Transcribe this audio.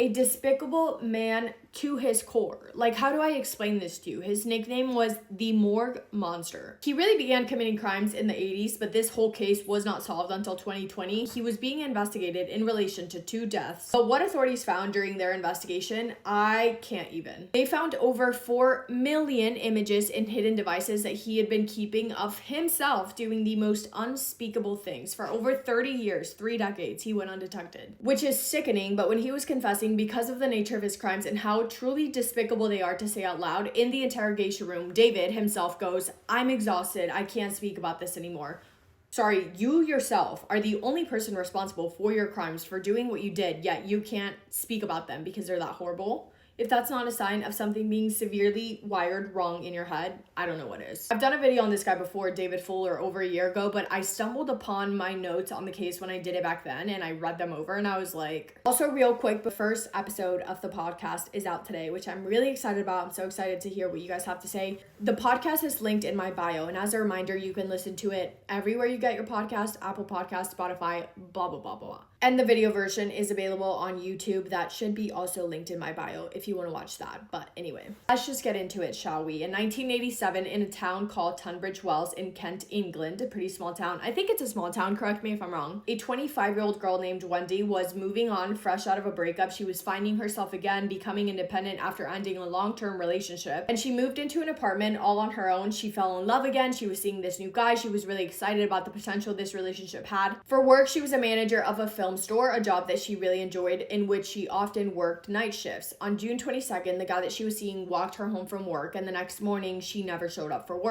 a despicable man to his core. Like, how do I explain this to you? His nickname was the Morgue Monster. He really began committing crimes in the 80s, but this whole case was not solved until 2020. He was being investigated in relation to 2 deaths. But what authorities found during their investigation, I can't even. They found over 4 million images and hidden devices that he had been keeping of himself doing the most unspeakable things. For over 30 years, 3 decades, he went undetected. Which is sickening, but when he was confessing, because of the nature of his crimes and how truly despicable they are to say out loud, in the interrogation room, David himself goes, "I'm exhausted. I can't speak about this anymore." Sorry, you yourself are the only person responsible for your crimes, for doing what you did, yet you can't speak about them because they're that horrible. If that's not a sign of something being severely wired wrong in your head, I don't know what is. I've done a video on this guy before, David Fuller, over a year ago, but I stumbled upon my notes on the case when I did it back then, and I read them over, and I was like... Also, real quick, the first episode of the podcast is out today, which I'm really excited about. I'm so excited to hear what you guys have to say. The podcast is linked in my bio, and as a reminder, you can listen to it everywhere you get your podcast, Apple Podcasts, Spotify, blah, blah, blah, blah. And the video version is available on YouTube. That should be also linked in my bio if you want to watch that. But anyway, let's just get into it, shall we? In 1987, in a town called Tunbridge Wells in Kent, England, a pretty small town. I think it's a small town, correct me if I'm wrong. A 25-year-old girl named Wendy was moving on fresh out of a breakup. She was finding herself again, becoming independent after ending a long-term relationship. And she moved into an apartment all on her own. She fell in love again. She was seeing this new guy. She was really excited about the potential this relationship had. For work, she was a manager of a film store, a job that she really enjoyed, in which she often worked night shifts. On June 22nd, the guy that she was seeing walked her home from work, and the next morning she never showed up for work.